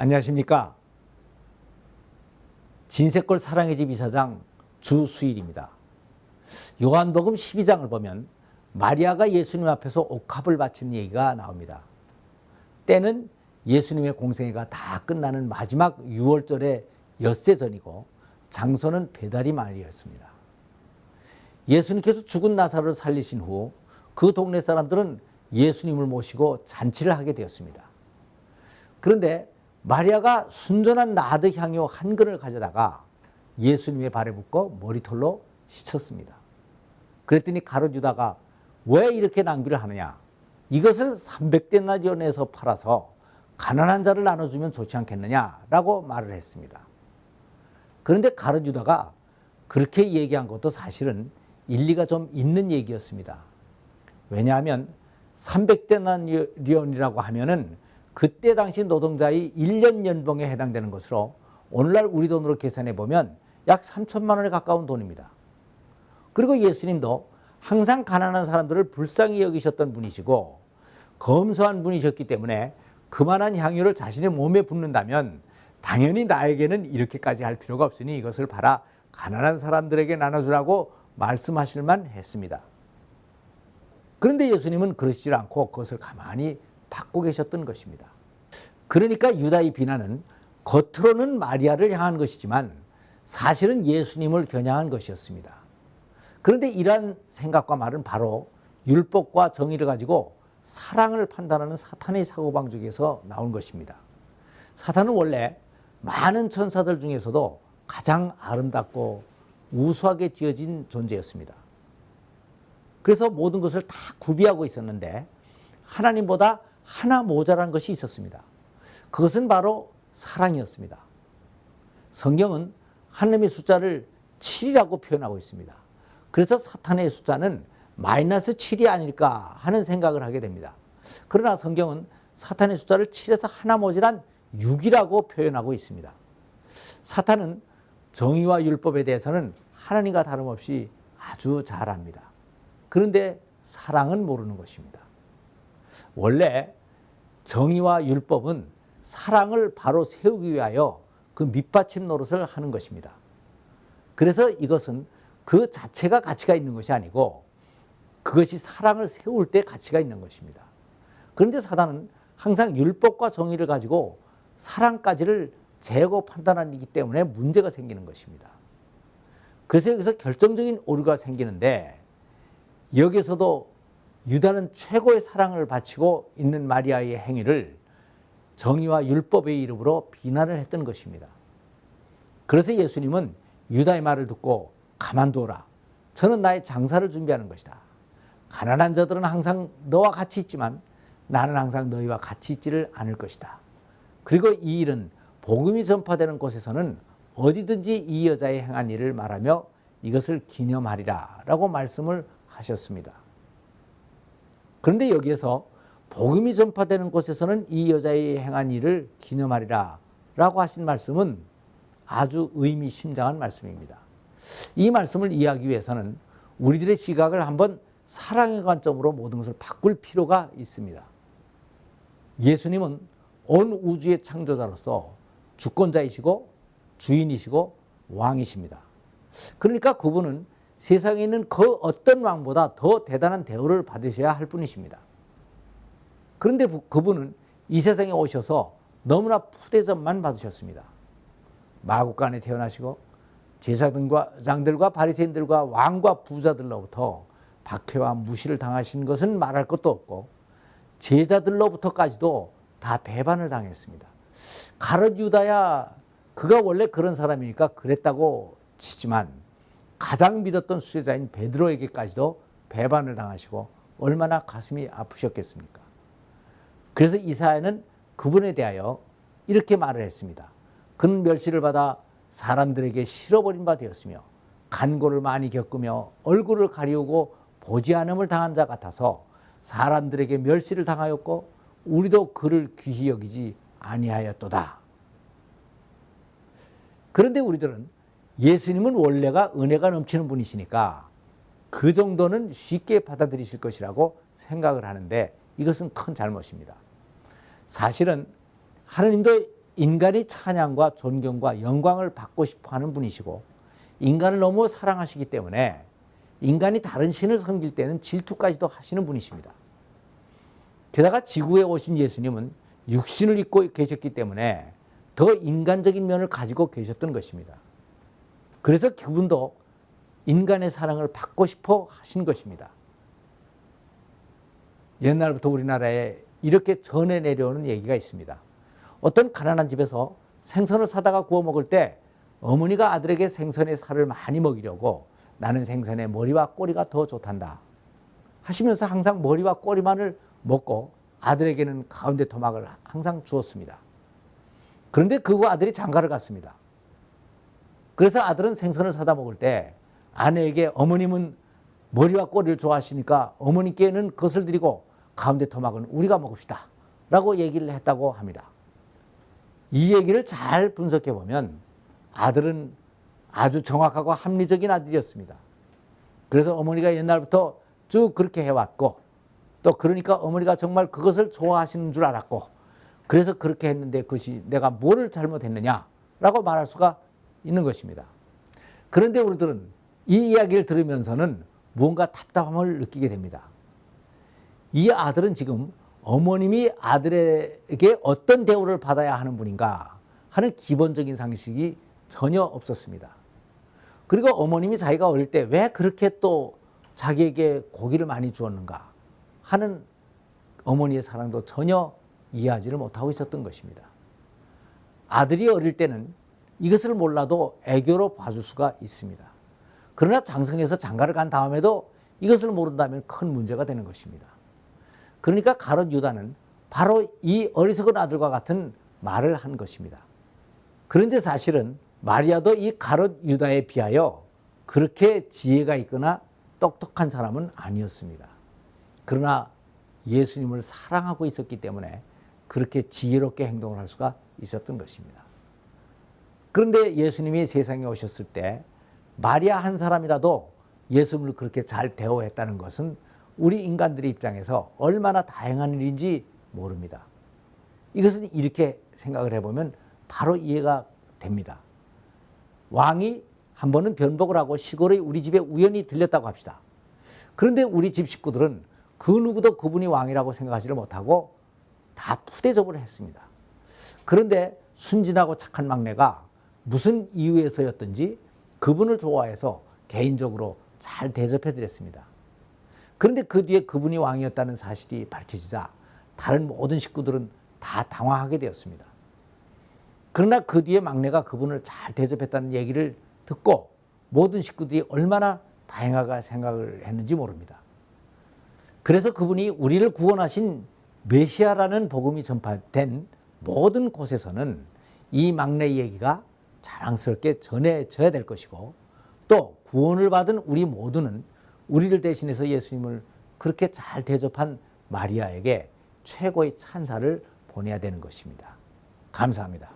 안녕하십니까. 진세골 사랑의 집 이사장 주수일입니다. 요한복음 12장을 보면 마리아가 예수님 앞에서 옥합을 바치는 얘기가 나옵니다. 때는 예수님의 공생애가 다 끝나는 마지막 6월절의 엿새 전이고 장소는 베다니 마을이었습니다. 예수님께서 죽은 나사로를 살리신 후 그 동네 사람들은 예수님을 모시고 잔치를 하게 되었습니다. 그런데 마리아가 순전한 나드 향유 한 근을 가져다가 예수님의 발에 붓고 머리털로 씻었습니다. 그랬더니 가룟 유다가 왜 이렇게 낭비를 하느냐? 이것을 300데나리온에 내서 팔아서 가난한 자를 나눠주면 좋지 않겠느냐라고 말을 했습니다. 그런데 가룟 유다가 그렇게 얘기한 것도 사실은 일리가 좀 있는 얘기였습니다. 왜냐하면 300데나리온이라고 하면은 그때 당시 노동자의 1년 연봉에 해당되는 것으로 오늘날 우리 돈으로 계산해 보면 약 3천만 원에 가까운 돈입니다. 그리고 예수님도 항상 가난한 사람들을 불쌍히 여기셨던 분이시고 검소한 분이셨기 때문에 그만한 향유를 자신의 몸에 붓는다면 당연히 나에게는 이렇게까지 할 필요가 없으니 이것을 팔아 가난한 사람들에게 나눠주라고 말씀하실 만 했습니다. 그런데 예수님은 그러시지 않고 그것을 가만히 받고 계셨던 것입니다. 그러니까 유다의 비난은 겉으로는 마리아를 향한 것이지만 사실은 예수님을 겨냥한 것이었습니다. 그런데 이러한 생각과 말은 바로 율법과 정의를 가지고 사랑을 판단하는 사탄의 사고방식에서 나온 것입니다. 사탄은 원래 많은 천사들 중에서도 가장 아름답고 우수하게 지어진 존재였습니다. 그래서 모든 것을 다 구비하고 있었는데 하나님보다 하나 모자란 것이 있었습니다. 그것은 바로 사랑이었습니다. 성경은 하나님의 숫자를 7이라고 표현하고 있습니다. 그래서 사탄의 숫자는 마이너스 7이 아닐까 하는 생각을 하게 됩니다. 그러나 성경은 사탄의 숫자를 7에서 하나 모자란 6이라고 표현하고 있습니다. 사탄은 정의와 율법에 대해서는 하나님과 다름없이 아주 잘 압니다. 그런데 사랑은 모르는 것입니다. 원래 정의와 율법은 사랑을 바로 세우기 위하여 그 밑받침 노릇을 하는 것입니다. 그래서 이것은 그 자체가 가치가 있는 것이 아니고 그것이 사랑을 세울 때 가치가 있는 것입니다. 그런데 사단은 항상 율법과 정의를 가지고 사랑까지를 재고 판단하기 때문에 문제가 생기는 것입니다. 그래서 여기서 결정적인 오류가 생기는데 여기서도 유다는 최고의 사랑을 바치고 있는 마리아의 행위를 정의와 율법의 이름으로 비난을 했던 것입니다. 그래서 예수님은 유다의 말을 듣고 가만두어라. 저는 나의 장사를 준비하는 것이다. 가난한 자들은 항상 너와 같이 있지만 나는 항상 너희와 같이 있지를 않을 것이다. 그리고 이 일은 복음이 전파되는 곳에서는 어디든지 이 여자의 행한 일을 말하며 이것을 기념하리라 라고 말씀을 하셨습니다. 그런데 여기에서 복음이 전파되는 곳에서는 이 여자의 행한 일을 기념하리라 라고 하신 말씀은 아주 의미심장한 말씀입니다. 이 말씀을 이해하기 위해서는 우리들의 시각을 한번 사랑의 관점으로 모든 것을 바꿀 필요가 있습니다. 예수님은 온 우주의 창조자로서 주권자이시고 주인이시고 왕이십니다. 그러니까 그분은 세상에 있는 그 어떤 왕보다 더 대단한 대우를 받으셔야 할 분이십니다. 그런데 그분은 이 세상에 오셔서 너무나 푸대접만 받으셨습니다. 마국간에 태어나시고 제사장들과 바리새인들과 왕과 부자들로부터 박해와 무시를 당하신 것은 말할 것도 없고 제자들로부터까지도 다 배반을 당했습니다. 가룟 유다야 그가 원래 그런 사람이니까 그랬다고 치지만 가장 믿었던 수제자인 베드로에게까지도 배반을 당하시고 얼마나 가슴이 아프셨겠습니까? 그래서 이사야는 그분에 대하여 이렇게 말을 했습니다. 그는 멸시를 받아 사람들에게 실어버린 바 되었으며 간고를 많이 겪으며 얼굴을 가리우고 보지 않음을 당한 자 같아서 사람들에게 멸시를 당하였고 우리도 그를 귀히 여기지 아니하였도다. 그런데 우리들은 예수님은 원래가 은혜가 넘치는 분이시니까 그 정도는 쉽게 받아들이실 것이라고 생각을 하는데 이것은 큰 잘못입니다. 사실은 하느님도 인간이 찬양과 존경과 영광을 받고 싶어 하는 분이시고 인간을 너무 사랑하시기 때문에 인간이 다른 신을 섬길 때는 질투까지도 하시는 분이십니다. 게다가 지구에 오신 예수님은 육신을 입고 계셨기 때문에 더 인간적인 면을 가지고 계셨던 것입니다. 그래서 그분도 인간의 사랑을 받고 싶어 하신 것입니다. 옛날부터 우리나라에 이렇게 전해 내려오는 얘기가 있습니다. 어떤 가난한 집에서 생선을 사다가 구워 먹을 때 어머니가 아들에게 생선의 살을 많이 먹이려고 나는 생선의 머리와 꼬리가 더 좋단다 하시면서 항상 머리와 꼬리만을 먹고 아들에게는 가운데 토막을 항상 주었습니다. 그런데 그 아들이 장가를 갔습니다. 그래서 아들은 생선을 사다 먹을 때 아내에게 어머님은 머리와 꼬리를 좋아하시니까 어머니께는 그것을 드리고 가운데 토막은 우리가 먹읍시다 라고 얘기를 했다고 합니다. 이 얘기를 잘 분석해 보면 아들은 아주 정확하고 합리적인 아들이었습니다. 그래서 어머니가 옛날부터 쭉 그렇게 해왔고 또 그러니까 어머니가 정말 그것을 좋아하시는 줄 알았고 그래서 그렇게 했는데 그것이 내가 뭐를 잘못했느냐라고 말할 수가 있는 것입니다. 그런데 우리들은 이 이야기를 들으면서는 무언가 답답함을 느끼게 됩니다. 이 아들은 지금 어머님이 아들에게 어떤 대우를 받아야 하는 분인가 하는 기본적인 상식이 전혀 없었습니다. 그리고 어머님이 자기가 어릴 때 왜 그렇게 또 자기에게 고기를 많이 주었는가 하는 어머니의 사랑도 전혀 이해하지를 못하고 있었던 것입니다. 아들이 어릴 때는 이것을 몰라도 애교로 봐줄 수가 있습니다. 그러나 장성해서 장가를 간 다음에도 이것을 모른다면 큰 문제가 되는 것입니다. 그러니까 가롯 유다는 바로 이 어리석은 아들과 같은 말을 한 것입니다. 그런데 사실은 마리아도 이 가롯 유다에 비하여 그렇게 지혜가 있거나 똑똑한 사람은 아니었습니다. 그러나 예수님을 사랑하고 있었기 때문에 그렇게 지혜롭게 행동을 할 수가 있었던 것입니다. 그런데 예수님이 세상에 오셨을 때 마리아 한 사람이라도 예수님을 그렇게 잘 대우했다는 것은 우리 인간들의 입장에서 얼마나 다행한 일인지 모릅니다. 이것은 이렇게 생각을 해보면 바로 이해가 됩니다. 왕이 한 번은 변복을 하고 시골의 우리 집에 우연히 들렸다고 합시다. 그런데 우리 집 식구들은 그 누구도 그분이 왕이라고 생각하지를 못하고 다 푸대접을 했습니다. 그런데 순진하고 착한 막내가 무슨 이유에서였든지 그분을 좋아해서 개인적으로 잘 대접해 드렸습니다. 그런데 그 뒤에 그분이 왕이었다는 사실이 밝혀지자 다른 모든 식구들은 다 당황하게 되었습니다. 그러나 그 뒤에 막내가 그분을 잘 대접했다는 얘기를 듣고 모든 식구들이 얼마나 다행하게 생각을 했는지 모릅니다. 그래서 그분이 우리를 구원하신 메시아라는 복음이 전파된 모든 곳에서는 이 막내의 얘기가 자랑스럽게 전해져야 될 것이고 또 구원을 받은 우리 모두는 우리를 대신해서 예수님을 그렇게 잘 대접한 마리아에게 최고의 찬사를 보내야 되는 것입니다. 감사합니다.